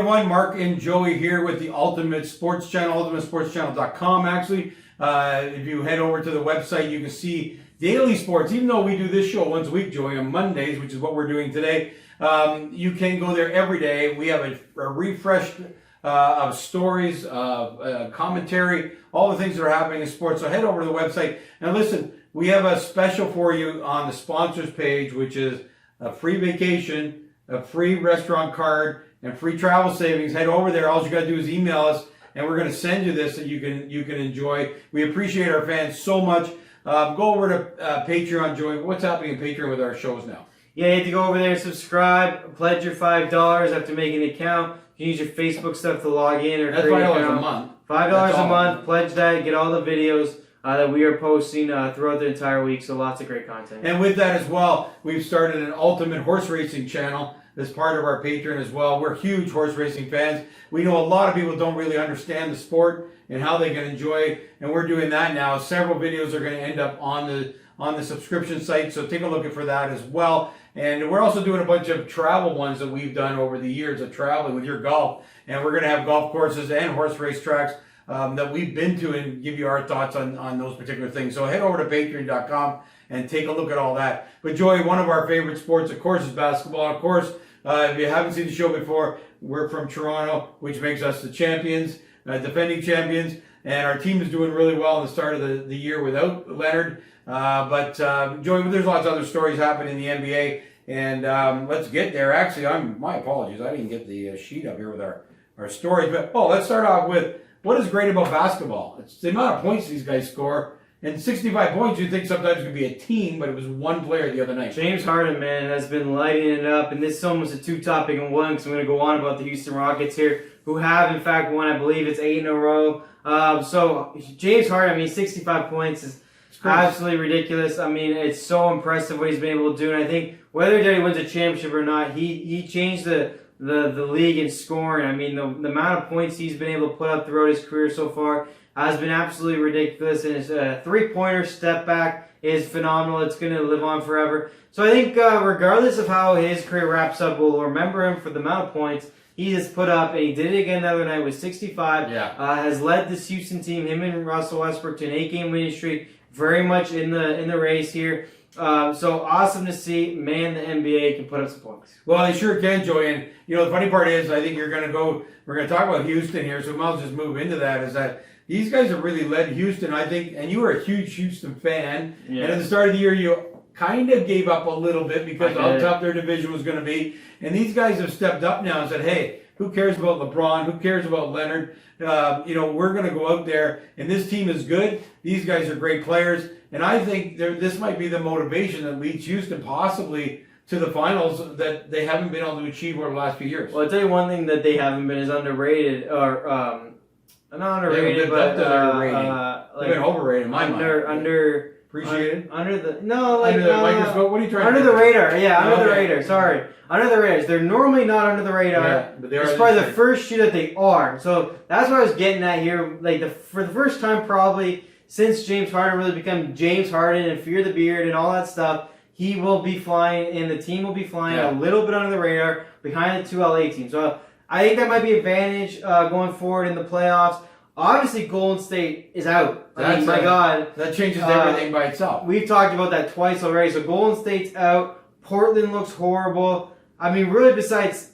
everyone. Mark and Joey here with the Ultimate Sports Channel, ultimatesportschannel.com actually. If you head over to the website, you can see daily sports. Even though we do this show once a week, Joey, on Mondays, which is what we're doing today, you can go there every day. We have a refreshed of stories, commentary, all the things that are happening in sports. So head over to the website and listen. We have a special for you on the sponsors page, which is a free vacation, a free restaurant card, and free travel savings. Head over there. All you got to do is email us, and we're going to send you this that you can enjoy. We appreciate our fans so much. Go over to Patreon, Joey. What's happening in Patreon with our shows now? Yeah, you have to go over there and subscribe. Pledge your $5 after making an account. You can use your Facebook stuff to log in or that's create an $5 account. a month. $5 a month. Pledge that. Get all the videos that we are posting throughout the entire week. So lots of great content. And with that as well, we've started an ultimate horse racing channel as part of our Patreon as well. We're huge horse racing fans. We know a lot of people don't really understand the sport and how they can enjoy it, and we're doing that now. Several videos are going to end up on the subscription site, so take a look for that as well. And we're also doing a bunch of travel ones that we've done over the years of traveling with your golf, and we're going to have golf courses and horse race tracks that we've been to and give you our thoughts on those particular things. So head over to patreon.com and take a look at all that. But Joey, one of our favorite sports, of course, is basketball. Of course, if you haven't seen the show before, we're from Toronto, which makes us the champions, defending champions, and our team is doing really well in the start of the year without Leonard. But Joey, there's lots of other stories happening in the NBA, and let's get there. Actually, my apologies, I didn't get the sheet up here with our stories. But let's start off with what is great about basketball. It's the amount of points these guys score. And 65 points, you'd think sometimes it could be a team, but it was one player the other night. James Harden, man, has been lighting it up. And this is almost a two-topic in one, because I'm going to go on about the Houston Rockets here, who have, in fact, won, I believe it's 8 in a row. So James Harden, 65 points is absolutely ridiculous. It's so impressive what he's been able to do. And I think whether he wins a championship or not, he changed the league in scoring. The amount of points he's been able to put up throughout his career so far has been absolutely ridiculous, and his three-pointer step back is phenomenal. It's going to live on forever. So I think regardless of how his career wraps up, we'll remember him for the amount of points he has put up, and he did it again the other night with 65. Yeah. Has led this Houston team, him and Russell Westbrook, to an 8-game winning streak. Very much in the race here. So awesome to see. Man, the NBA can put up some points. Well, they sure can, Joey. And the funny part is, I think we're going to talk about Houston here, so we might as well just move into that, is that these guys have really led Houston, I think, and you were a huge Houston fan. Yeah. And at the start of the year, you kind of gave up a little bit because of how tough their division was going to be. And these guys have stepped up now and said, hey, who cares about LeBron? Who cares about Leonard? We're going to go out there, and this team is good. These guys are great players. And I think this might be the motivation that leads Houston possibly to the finals that they haven't been able to achieve over the last few years. Well, I'll tell you one thing that they haven't been is underrated, or not underrated, but they've been overrated in my mind. Appreciated? Under the microscope? What are you trying to do? Under the radar, yeah, under the radar, sorry. Under the radars. They're normally not under the radar. Yeah, but they are. It's probably the first year that they are. So that's what I was getting at here. For the first time probably since James Harden really became James Harden and Fear the Beard and all that stuff, he will be flying, and the team will be flying a little bit under the radar behind the two LA teams. So I think that might be an advantage going forward in the playoffs. Obviously, Golden State is out. My God. That changes everything by itself. We've talked about that twice already. So Golden State's out. Portland looks horrible. Really, besides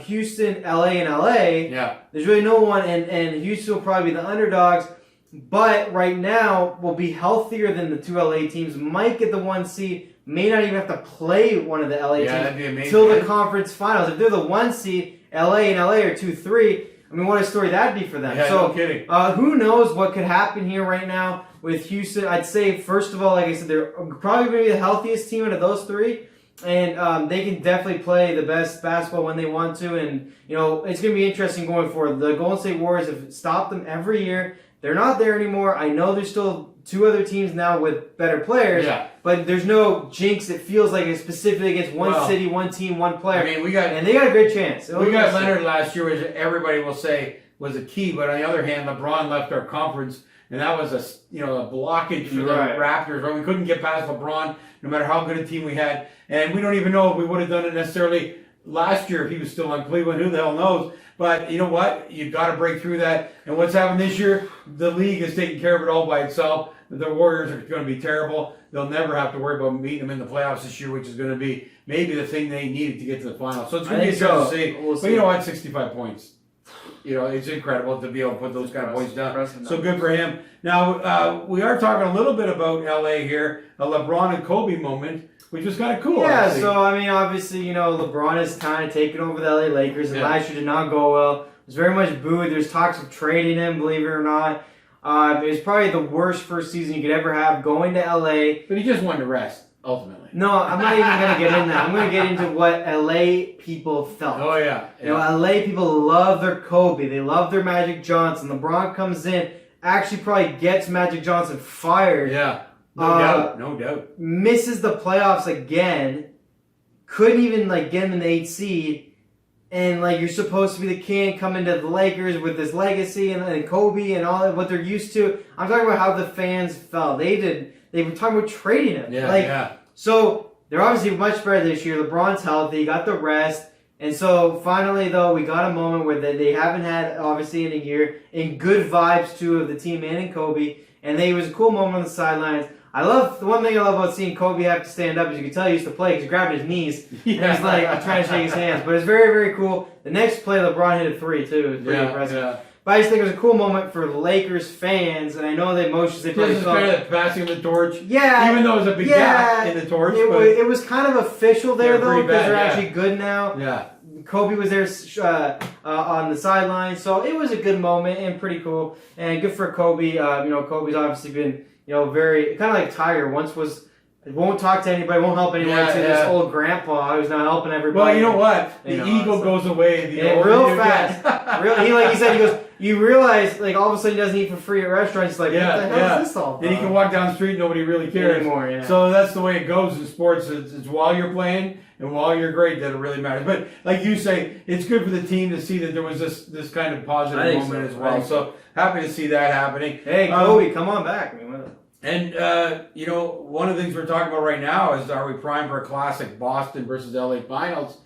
Houston, LA, and LA, there's really no one. And Houston will probably be the underdogs. But right now, will be healthier than the two LA teams. Might get the 1 seed. May not even have to play one of the LA teams until the conference finals. If they're the 1 seed, LA and LA are 2-3. What a story that'd be for them. Yeah, no kidding. Who knows what could happen here right now with Houston. I'd say, first of all, like I said, they're probably going to be the healthiest team out of those three. And they can definitely play the best basketball when they want to. And, it's going to be interesting going forward. The Golden State Warriors have stopped them every year. They're not there anymore. I know there's still two other teams now with better players, but there's no jinx. It feels like it's specifically against one city, one team, one player. And they got a great chance. We got Leonard last year, which everybody will say was a key, but on the other hand, LeBron left our conference, and that was a blockage for the Raptors. Right? We couldn't get past LeBron, no matter how good a team we had, and we don't even know if we would have done it necessarily last year if he was still on Cleveland. Who the hell knows? But you know what? You've got to break through that. And what's happened this year? The league is taking care of it all by itself. The Warriors are going to be terrible. They'll never have to worry about meeting them in the playoffs this year, which is going to be maybe the thing they needed to get to the finals. So it's going to be interesting to see. We'll see. But you know what? 65 points. You know, it's incredible to be able to put those kind of points down. So good for him. Now, we are talking a little bit about LA here, a LeBron and Kobe moment, which was kind of cool. Yeah, honestly. so I mean, obviously, you know, LeBron is kind of taking over the LA Lakers, and last year did not go well. It was very much booed. There's talks of trading him, believe it or not. It was probably the worst first season you could ever have going to LA. But he just wanted to rest, ultimately. No, I'm not even going to get into that. I'm going to get into what LA people felt. Oh, yeah. You know, LA people love their Kobe. They love their Magic Johnson. LeBron comes in, actually probably gets Magic Johnson fired. Yeah. No doubt. Misses the playoffs again. Couldn't even, like, get him in the 8th seed. And, like, you're supposed to be the king, come into the Lakers with this legacy and Kobe and all what they're used to. I'm talking about how the fans felt. They were talking about trading him. Yeah, So, they're obviously much better this year. LeBron's healthy, got the rest. And so, finally, though, we got a moment where they haven't had, obviously, in a year. And good vibes, too, of the team and Kobe. And it was a cool moment on the sidelines. The one thing I love about seeing Kobe have to stand up is you can tell he used to play because he grabbed his knees. Yeah. And he's like trying to shake his hands. But it's very, very cool. The next play, LeBron hit a 3 too. It was pretty impressive. Yeah. But I just think it was a cool moment for the Lakers fans, and I know the emotions they probably felt. Kind of passing the torch. Yeah. Even though it was a big gap in the torch. It was kind of official there, though, because they're actually good now. Yeah. Kobe was there on the sideline, so it was a good moment and pretty cool. And good for Kobe. You know, Kobe's obviously been, you know, very kind of like Tiger. Once was won't talk to anybody, won't help anyone. To this old grandpa who's not helping everybody. Well, you know what? The ego goes away. Real fast. Like he said, he goes. You realize, like, all of a sudden he doesn't eat for free at restaurants. He's like, what the hell is this all about? Then he can walk down the street, nobody really cares anymore. Yeah. So that's the way it goes in sports. It's while you're playing and while you're great that it really matters. But like you say, it's good for the team to see that there was this kind of positive moment as well. So happy to see that happening. Hey, Kobe, come on back. I mean, and, you know, one of the things we're talking about right now is, are we primed for a classic Boston versus LA finals?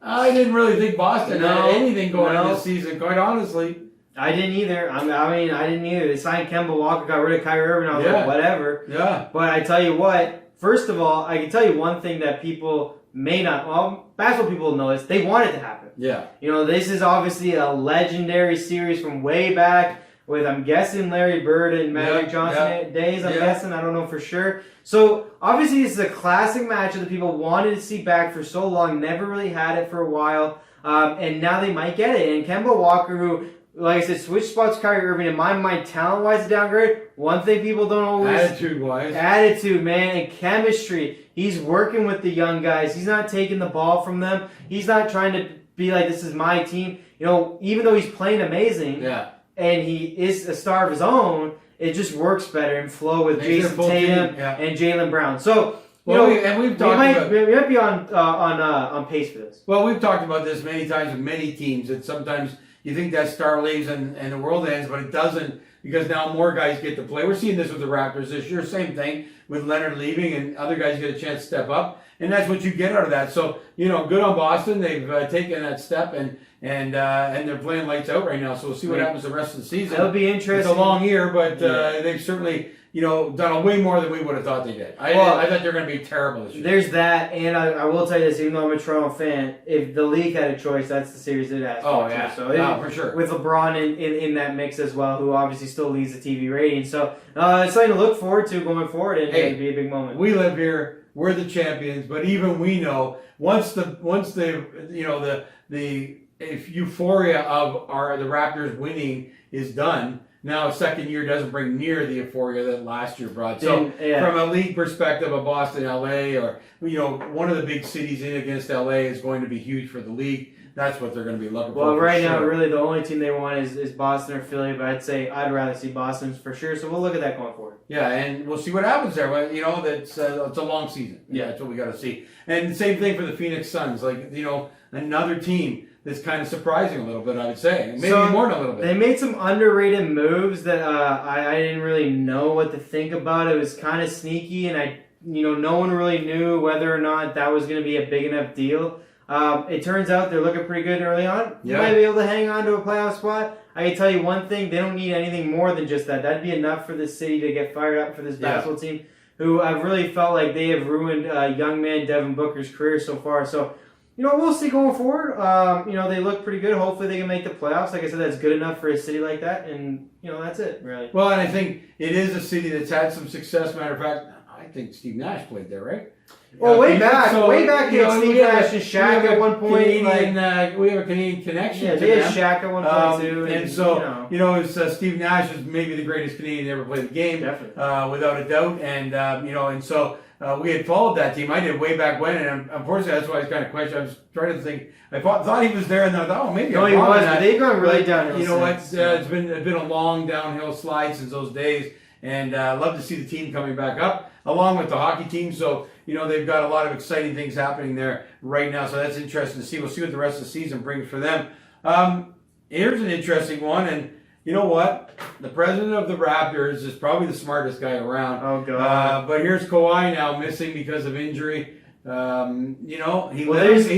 I didn't really think Boston had anything going on this season, quite honestly. I didn't either. I mean, I didn't either. They signed Kemba Walker, got rid of Kyrie Irving. I was like, whatever. Yeah. But I tell you what, first of all, I can tell you one thing that people may not, well, basketball people know this. They want it to happen. Yeah. You know, this is obviously a legendary series from way back with, I'm guessing, Larry Bird and Magic Johnson days. I'm guessing. I don't know for sure. So, obviously, this is a classic match that the people wanted to see back for so long. Never really had it for a while. And now they might get it. And Kemba Walker, who, like I said, switch spots Kyrie Irving. In my mind, talent-wise, a downgrade. One thing people don't always... Attitude-wise. Attitude, man, and chemistry. He's working with the young guys. He's not taking the ball from them. He's not trying to be like, this is my team. You know, even though he's playing amazing, and he is a star of his own, it just works better and flow with Jason Tatum and Jaylen Brown. So... we might be on pace for this. Well, we've talked about this many times with many teams, that sometimes you think that star leaves and the world ends, but it doesn't, because now more guys get to play. We're seeing this with the Raptors this year, same thing with Leonard leaving and other guys get a chance to step up, and that's what you get out of that. So, you know, good on Boston. They've taken that step and they're playing lights out right now. So we'll see what happens the rest of the season. It'll be interesting. It's a long year, but they've certainly, you know, done way more than we would have thought they did. I thought they were going to be terrible this year. There's that, and I will tell you this, even though I'm a Toronto fan, if the league had a choice, that's the series it has. So for sure. With LeBron in that mix as well, who obviously still leads the TV rating. So it's something to look forward to going forward, and it'd be a big moment. We live here. We're the champions, but even we know once the you know the euphoria of the Raptors winning is done. Now, second year doesn't bring near the euphoria that last year brought. So, from a league perspective of Boston, LA, or, you know, one of the big cities in against LA is going to be huge for the league. That's what they're going to be looking for. Well, right now, really, the only team they want is Boston or Philly, but I'd rather see Boston for sure. So we'll look at that going forward. Yeah, and we'll see what happens there. But, you know, it's a long season. Yeah, that's what we got to see. And same thing for the Phoenix Suns. Like, you know, another team that's kind of surprising a little bit, I would say. Maybe more than a little bit. They made some underrated moves that I didn't really know what to think about. It was kind of sneaky, and no one really knew whether or not that was going to be a big enough deal. It turns out they're looking pretty good early on. You Yeah. might be able to hang on to a playoff spot. I can tell you one thing, they don't need anything more than just that. That'd be enough for this city to get fired up for this basketball team, who I've really felt like they have ruined young man Devin Booker's career so far. So, we'll see going forward. They look pretty good. Hopefully they can make the playoffs. Like I said, that's good enough for a city like that. And, that's it, really. Well, and I think it is a city that's had some success. Matter of fact, I think Steve Nash played there, right? Well, way back, so, Steve Nash and Shaq at one point. We have a Canadian connection. Yeah, to they had them. Shaq at one point too. And so, it's Steve Nash is maybe the greatest Canadian to ever play the game, without a doubt. And so we had followed that team. I did way back when, and unfortunately, that's why I was kind of questioning. I was trying to think. I thought he was there, and I thought, maybe no, I'm he wrong was. on that. But they've gone really downhill. You know what? Since, It's been a long downhill slide since those days, and I'd love to see the team coming back up along with the hockey team. So they've got a lot of exciting things happening there right now. So that's interesting to see. We'll see what the rest of the season brings for them. Here's an interesting one, and you know what? The president of the Raptors is probably the smartest guy around. Oh God! But here's Kawhi now missing because of injury. He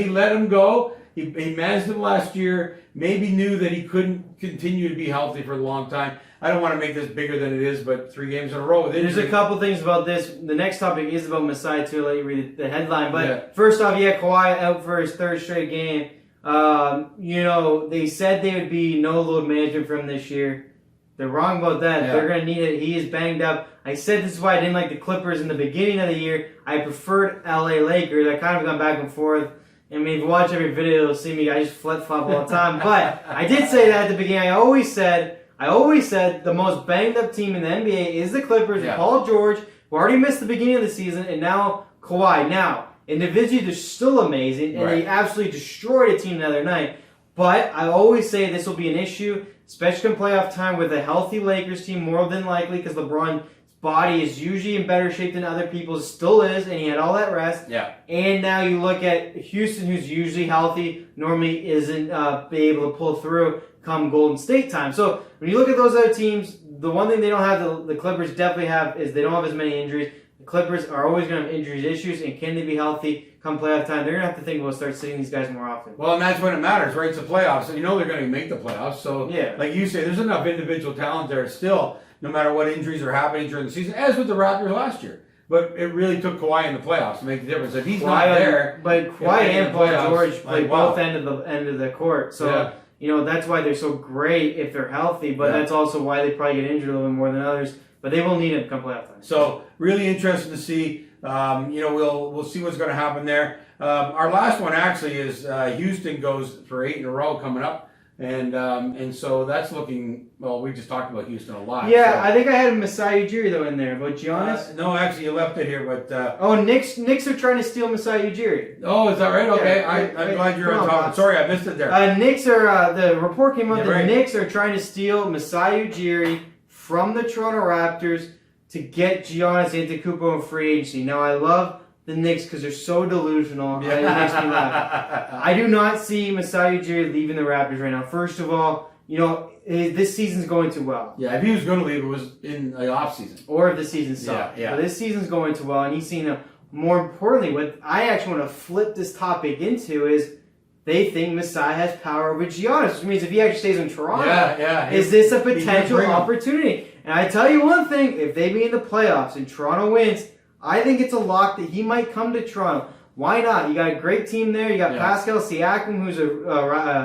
let him go. He managed him last year. Maybe knew that he couldn't continue to be healthy for a long time. I don't want to make this bigger than it is, but 3 games in a row with injury. There's a couple things about this. The next topic is about Masai too. I'll let you read the headline. But first off, Kawhi out for his 3rd straight game. They said they would be no load management for him this year. They're wrong about that. Yeah. They're going to need it. He is banged up. I said this is why I didn't like the Clippers in the beginning of the year. I preferred LA Lakers. I kind of gone back and forth. I mean, if you watch every video, you'll see me. I just flip-flop all the time. But I did say that at the beginning. I always said the most banged-up team in the NBA is the Clippers. Yeah. Paul George, who already missed the beginning of the season, and now Kawhi. Now, individually, they're still amazing, and they absolutely destroyed a team the other night. But I always say this will be an issue, especially in playoff time with a healthy Lakers team, more than likely, because LeBron's body is usually in better shape than other people's, still is, and he had all that rest. Yeah. And now you look at Houston, who's usually healthy, normally isn't be able to pull through come Golden State time. So when you look at those other teams, the one thing they don't have, the Clippers definitely have, is they don't have as many injuries. The Clippers are always going to have injuries issues, and can they be healthy come playoff time? They're going to have to think about start sitting these guys more often. Well, and that's when it matters, right? It's the playoffs, so they're going to make the playoffs. So, Yeah. like you say, there's enough individual talent there still, no matter what injuries are happening during the season, as with the Raptors last year. But it really took Kawhi in the playoffs to make the difference. If he's not there, but Kawhi in the and Paul playoffs, George play like, wow. both end of the court. So that's why they're so great if they're healthy. But that's also why they probably get injured a little bit more than others. But they will need it come playoff time. So really interesting to see. We'll see what's going to happen there. Our last one actually is Houston goes for 8 in a row coming up. And so that's looking, well, we just talked about Houston a lot. Yeah, so. I think I had Masai Ujiri though in there, but Giannis. No, actually you left it here, but Knicks are trying to steal Masai Ujiri. Oh, is that right? Okay, Yeah, I'm glad you're on top. Sorry, I missed it there. Knicks are the report came out that right. Knicks are trying to steal Masai Ujiri from the Toronto Raptors to get Giannis Antetokounmpo in free agency. Now I love the Knicks because they're so delusional, and it makes me laugh. I do not see Masai Ujiri leaving the Raptors right now. First of all, this season's going too well. Yeah, if he was going to leave, it was in the off season. Or if the season sucked. Yeah. But this season's going too well, and he's seen more importantly, what I actually want to flip this topic into is they think Masai has power over Giannis, which means if he actually stays in Toronto, is this a potential opportunity? And I tell you one thing, if they be in the playoffs and Toronto wins, I think it's a lock that he might come to Toronto. Why not? You got a great team there. You got Pascal Siakam, who's a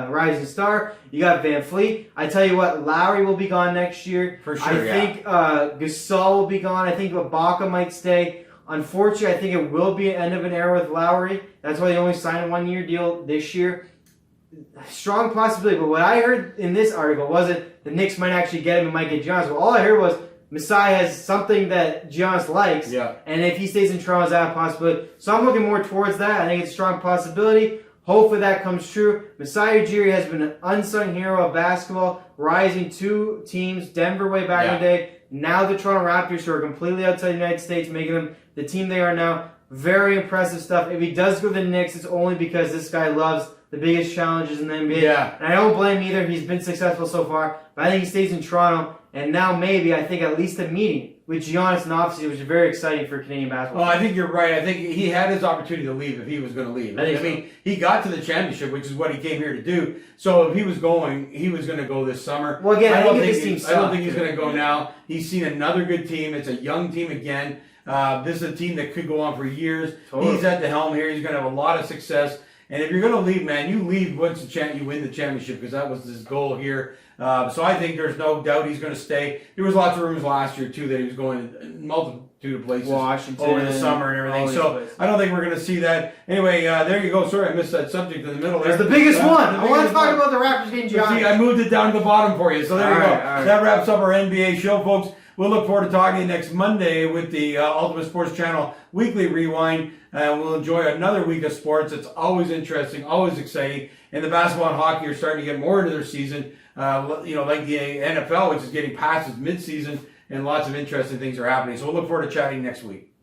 rising star. You got Van Fleet. I tell you what, Lowry will be gone next year. For sure, I think Gasol will be gone. I think Ibaka might stay. Unfortunately, I think it will be an end of an era with Lowry. That's why they only signed a 1-year deal this year. Strong possibility, but what I heard in this article wasn't the Knicks might actually get him and might get Giannis. All I heard was Masai has something that Giannis likes, and if he stays in Toronto, is that a possibility? So I'm looking more towards that. I think it's a strong possibility. Hopefully that comes true. Masai Ujiri has been an unsung hero of basketball, rising 2 teams, Denver way back in the day. Now the Toronto Raptors, who are completely outside the United States, making them the team they are now. Very impressive stuff. If he does go to the Knicks, it's only because this guy loves the biggest challenges in the NBA. Yeah. And I don't blame either. He's been successful so far. But I think he stays in Toronto. And now maybe, I think at least a meeting with Giannis and obviously, which is very exciting for Canadian basketball. Well, I think you're right. I think he had his opportunity to leave if he was going to leave. I mean, he got to the championship, which is what he came here to do. So if he was going, he was going to go this summer. Well, again, I don't think he's going to go now. He's seen another good team. It's a young team again. This is a team that could go on for years. Totally. He's at the helm here. He's going to have a lot of success. And if you're going to leave, man, you leave once you win the championship, because that was his goal here. So I think there's no doubt he's going to stay. There was lots of rumors last year too that he was going to multitude of places, Washington, over the summer and everything. So I don't think we're going to see that. Anyway, there you go. Sorry, I missed that subject in the middle. There's the biggest one. I want to talk about the Raptors getting Giannis. See, I moved it down to the bottom for you. So there you go. All right. That wraps up our NBA show, folks. We'll look forward to talking to you next Monday with the Ultimate Sports Channel Weekly Rewind. We'll enjoy another week of sports. It's always interesting, always exciting. And the basketball and hockey are starting to get more into their season. Like the NFL, which is getting past its midseason, and lots of interesting things are happening. So we'll look forward to chatting next week.